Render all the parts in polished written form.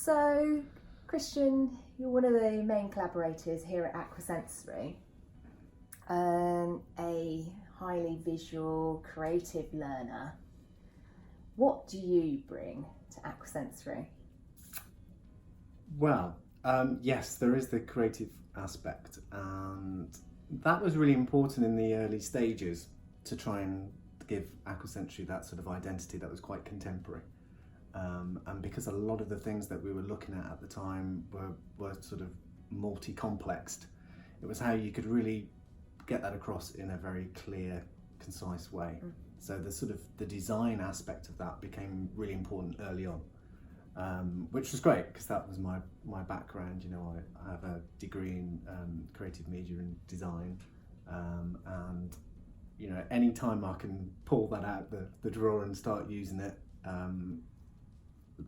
So, Christian, you're one of the main collaborators here at Aqua Sensory, a highly visual, creative learner. What do you bring to Aqua Sensory? Well, yes, there is the creative aspect, and that was really important in the early stages to try and give Aqua Sensory that sort of identity that was quite contemporary. And because a lot of the things that we were looking at the time were sort of multi-complexed, it was how you could really get that across in a very clear, concise way. So the design aspect of that became really important early on, which was great because that was my background. You know, I have a degree in creative media and design, and you know, any time I can pull that out the drawer and start using it,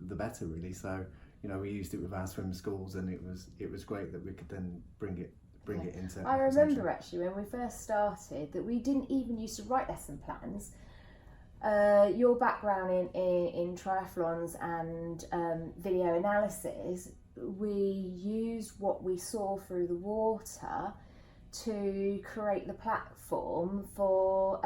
the better, really. So, you know, we used it with our swim schools, and it was great that we could then bring it into. I remember actually when we first started that we didn't even used to write lesson plans. Your background in triathlons and video analysis, we used what we saw through the water to create the platform for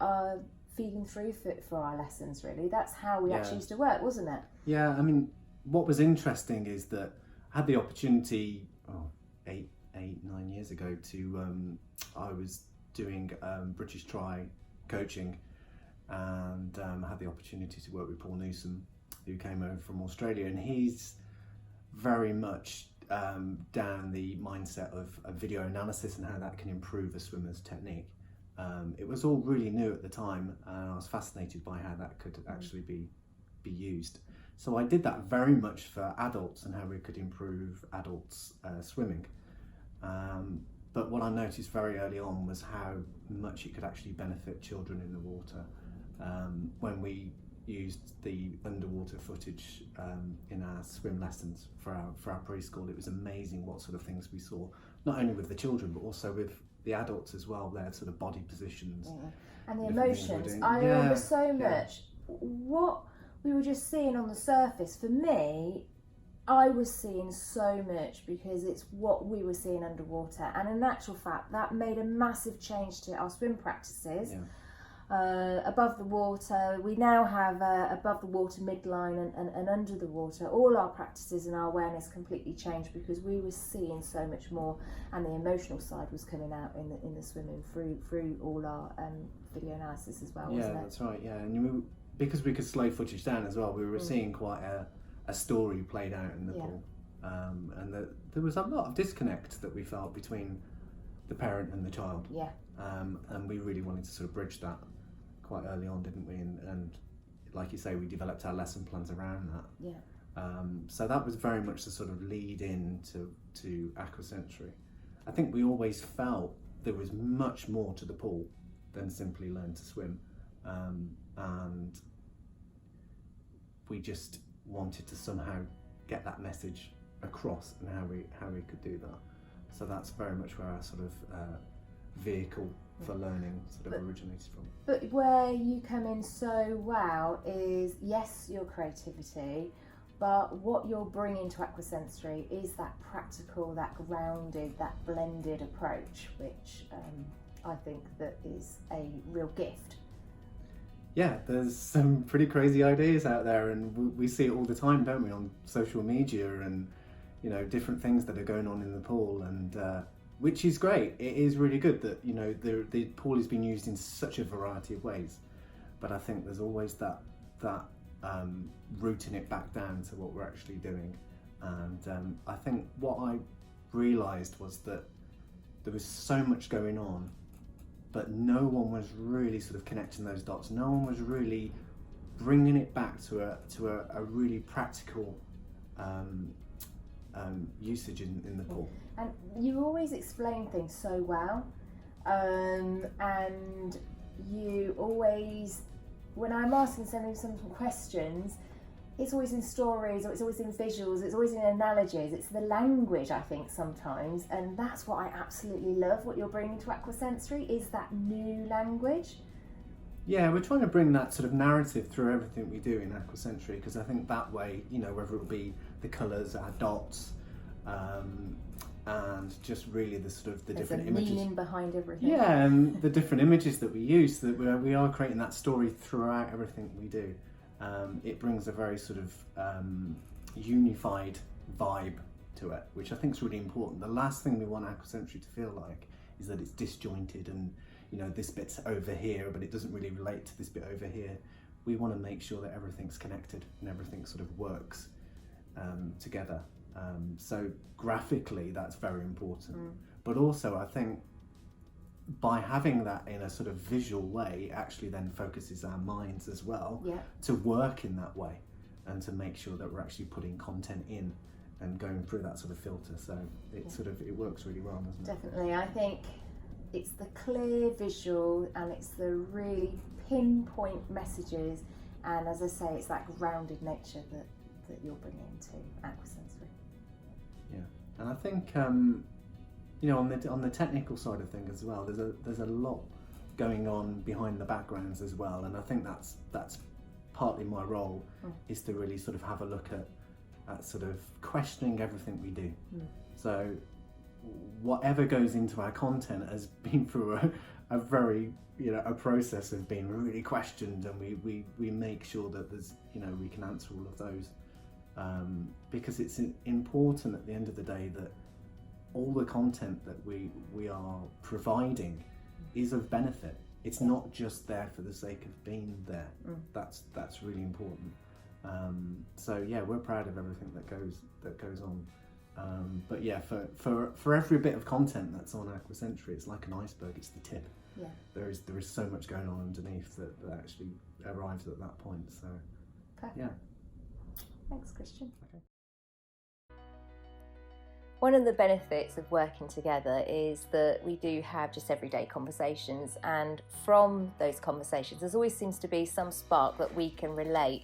our feeding through for our lessons, really. That's how we actually used to work, wasn't it? Yeah, I mean, what was interesting is that I had the opportunity 9 years ago to I was doing British Tri coaching, and I had the opportunity to work with Paul Newsom, who came over from Australia, and he's very much down the mindset of video analysis and how that can improve a swimmer's technique. It was all really new at the time, and I was fascinated by how that could actually be used. So I did that very much for adults and how we could improve adults swimming. But what I noticed very early on was how much it could actually benefit children in the water. When we used the underwater footage in our swim lessons for our preschool, it was amazing what sort of things we saw, not only with the children but also with the adults as well, their sort of body positions. And the emotions. I remember so much. What we were just seeing on the surface, for me, I was seeing so much because it's what we were seeing underwater, and in actual fact that made a massive change to our swim practices. Above the water, we now have above the water, midline and under the water. All our practices and our awareness completely changed because we were seeing so much more, and the emotional side was coming out in the swimming through all our video analysis as well, wasn't it? That's right, and because we could slow footage down as well, we were seeing quite a story played out in the pool, and there was a lot of disconnect that we felt between the parent and the child, and we really wanted to sort of bridge that quite early on, didn't we? And like you say, we developed our lesson plans around that. So that was very much the sort of lead in to Aqua Sensory. I think we always felt there was much more to the pool than simply learn to swim, and we just wanted to somehow get that message across and how we could do that. So that's very much where our sort of vehicle for learning sort of originated from. But where you come in so well is, yes, your creativity, but what you're bringing to Aqua Sensory is that practical, that grounded, that blended approach, which I think that is a real gift. Yeah, there's some pretty crazy ideas out there, and we see it all the time, don't we, on social media, and you know, different things that are going on in the pool, and which is great. It is really good that, you know, the pool has been used in such a variety of ways, but I think there's always that rooting it back down to what we're actually doing. And I think what I realised was that there was so much going on, but no one was really sort of connecting those dots. No one was really bringing it back to a really practical usage in the pool. And you always explain things so well, and you always, when I'm asking some questions, it's always in stories, or it's always in visuals, it's always in analogies, it's the language, I think, sometimes, and that's what I absolutely love. What you're bringing to Aqua Sensory is that new language. Yeah, we're trying to bring that sort of narrative through everything we do in Aqua Sensory, because I think that way, you know, whether it be the colours, our dots, and just really the sort of the There's different a images. meaning behind everything. Yeah, and the different images that we use, so that we are creating that story throughout everything we do. It brings a very sort of unified vibe to it, which I think is really important. The last thing we want Aqua Sensory to feel like is that it's disjointed and, you know, this bit's over here, but it doesn't really relate to this bit over here. We want to make sure that everything's connected and everything sort of works together. So graphically, that's very important. But also, I think by having that in a sort of visual way, it actually then focuses our minds as well to work in that way and to make sure that we're actually putting content in and going through that sort of filter. So it sort of, it works really well, doesn't it? Definitely. I think it's the clear visual and it's the really pinpoint messages, and as I say, it's that grounded nature that you're bringing to Aqua Sensory. Yeah, and I think you know, on the technical side of things as well, there's a lot going on behind the backgrounds as well, and I think that's partly my role, is to really sort of have a look at sort of questioning everything we do. So whatever goes into our content has been through a very, you know, a process of being really questioned, and we make sure that there's, you know, we can answer all of those, because it's important at the end of the day that all the content that we are providing is of benefit. It's not just there for the sake of being there. That's really important. So yeah, we're proud of everything that goes on. But yeah, for every bit of content that's on Aqua Sensory, it's like an iceberg. It's the tip. Yeah. There is so much going on underneath that actually arrives at that point. So Perfect. Yeah. Thanks, Christian. Okay. One of the benefits of working together is that we do have just everyday conversations, and from those conversations there always seems to be some spark that we can relate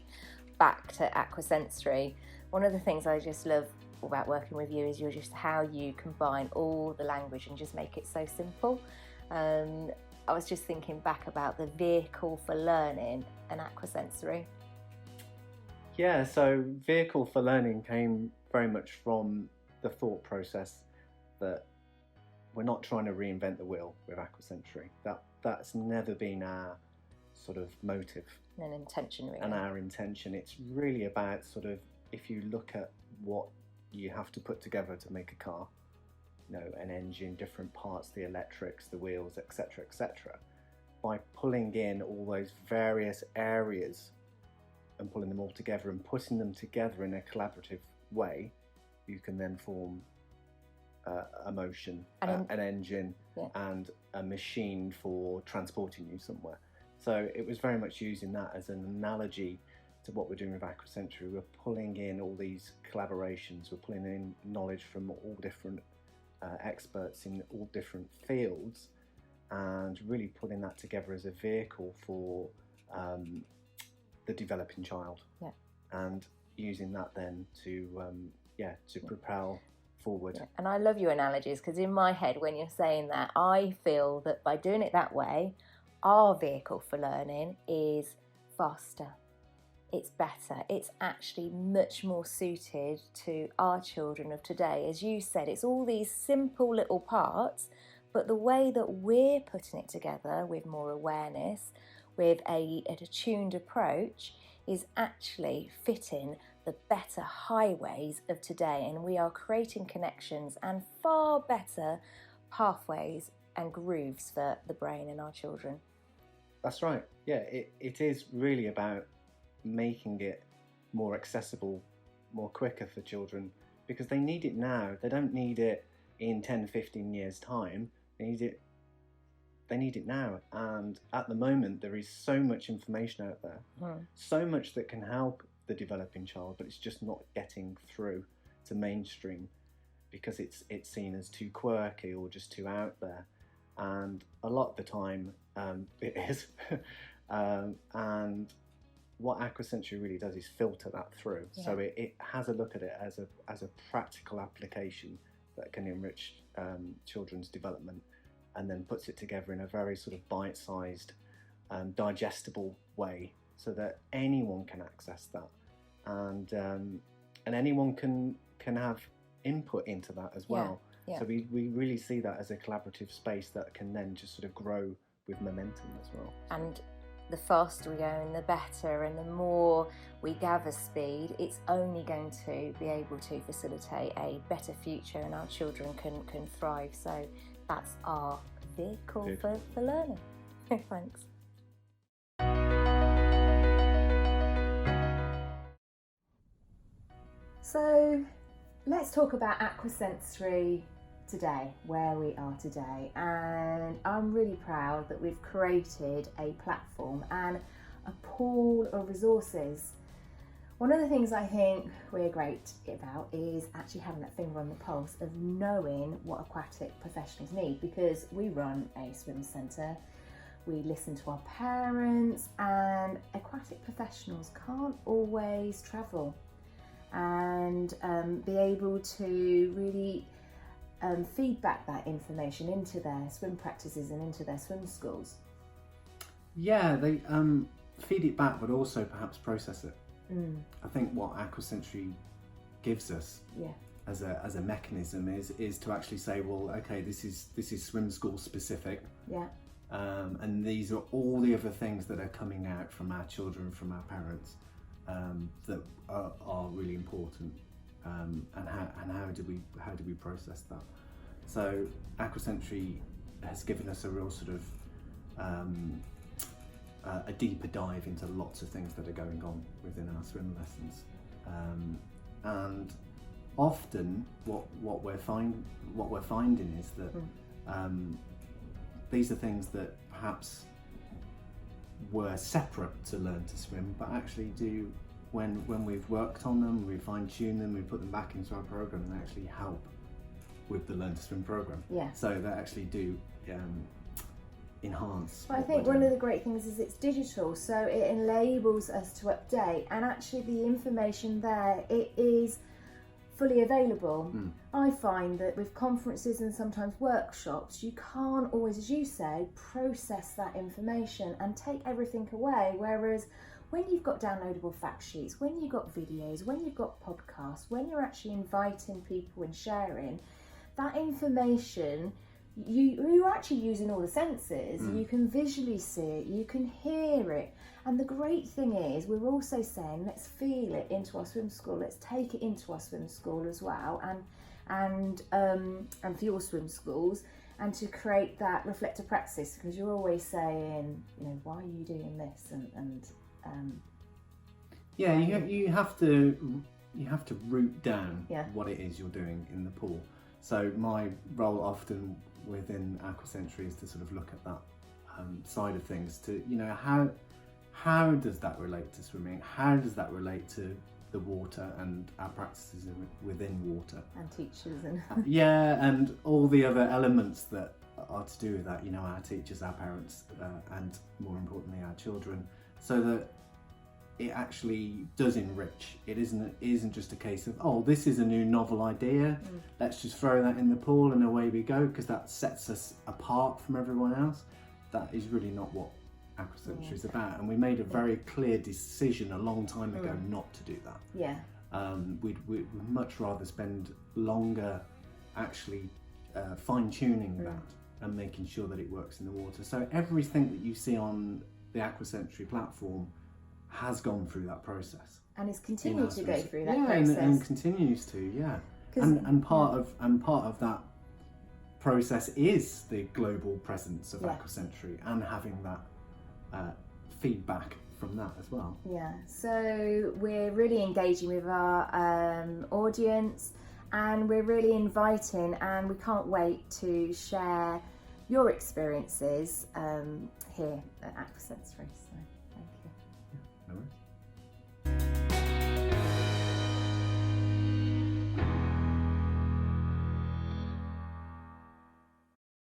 back to Aqua Sensory. One of the things I just love about working with you is just how you combine all the language and just make it so simple. I was just thinking back about the vehicle for learning and Aqua Sensory. Yeah, so vehicle for learning came very much from the thought process that we're not trying to reinvent the wheel with Aqua Sensory. That's never been our sort of motive And intention, really. and our intention. It's really about sort of, if you look at what you have to put together to make a car, you know, an engine, different parts, the electrics, the wheels, etc., etc. By pulling in all those various areas and pulling them all together and putting them together in a collaborative way, you can then form a motion, an engine, and a machine for transporting you somewhere. So it was very much using that as an analogy to what we're doing with Aqua Sensory. We're pulling in all these collaborations, we're pulling in knowledge from all different experts in all different fields, and really putting that together as a vehicle for the developing child. Yeah. And using that then to propel forward. Yeah. And I love your analogies, because in my head, when you're saying that, I feel that by doing it that way, our vehicle for learning is faster, it's better, it's actually much more suited to our children of today. As you said, it's all these simple little parts, but the way that we're putting it together with more awareness, with an attuned approach, is actually fitting the better highways of today, and we are creating connections and far better pathways and grooves for the brain and our children. That's right. Yeah, it is really about making it more accessible, more quicker for children, because they need it now. They don't need it in 10, 15 years time. They need it now. And at the moment, there is so much information out there, so much that can help the developing child, but it's just not getting through to mainstream because it's seen as too quirky or just too out there. And a lot of the time it is. And what Aqua Sensory really does is filter that through. Yeah. So it has a look at it as a practical application that can enrich children's development, and then puts it together in a very sort of bite-sized digestible way, so that anyone can access that, and anyone can have input into that as well. Yeah. So we really see that as a collaborative space that can then just sort of grow with momentum as well. And the faster we go and the better, and the more we gather speed, it's only going to be able to facilitate a better future, and our children can thrive. So that's our vehicle for learning. Thanks. So let's talk about Aqua Sensory today, where we are today, and I'm really proud that we've created a platform and a pool of resources. One of the things I think we're great about is actually having that finger on the pulse of knowing what aquatic professionals need, because we run a swim centre, we listen to our parents, and aquatic professionals can't always travel and be able to really feedback that information into their swim practices and into their swim schools. Yeah, they feed it back, but also perhaps process it. I think what Aqua Sensory gives us as a mechanism is to actually say, well, okay, this is swim school specific. Yeah. And these are all the other things that are coming out from our children, from our parents, that are really important. And how do we process that? So Aqua Sensory has given us a real sort of a deeper dive into lots of things that are going on within our swim lessons, and often what we're finding is that these are things that perhaps were separate to learn to swim, but actually do, when we've worked on them, we fine-tune them, we put them back into our program, they actually help with the Learn to Swim program. Yeah. So they actually do enhance. Well, I think one of the great things is it's digital, so it enables us to update, and actually the information there, it is fully available. I find that with conferences and sometimes workshops, you can't always, as you say, process that information and take everything away, whereas when you've got downloadable fact sheets, when you've got videos, when you've got podcasts, when you're actually inviting people and sharing, that information, you're actually using all the senses. You can visually see it, you can hear it, and the great thing is we're also saying let's feel it into our swim school, let's take it into our swim school as well, and for your swim schools, and to create that reflective practice, because you're always saying, you know, why are you doing this, and yeah, you have to root down what it is you're doing in the pool. So my role often within Aqua Sensory is to sort of look at that side of things, to, you know, how does that relate to swimming? How does that relate to the water and our practices within water? And teachers and and all the other elements that are to do with that, you know, our teachers, our parents, and more importantly our children, so that it actually does enrich. It isn't just a case of, oh, this is a new novel idea, let's just throw that in the pool and away we go, because that sets us apart from everyone else. That is really not what Aqua Sensory is about, and we made a very clear decision a long time ago not to do that. Yeah. We'd much rather spend longer actually fine-tuning that and making sure that it works in the water. So everything that you see on the Aqua Sensory platform has gone through that process, and is continuing to go through that process, and continues to, and part of that process is the global presence of Aqua Sensory, and having that feedback from that as well. Yeah, so we're really engaging with our audience, and we're really inviting, and we can't wait to share your experiences here at Aqua Sensory. So.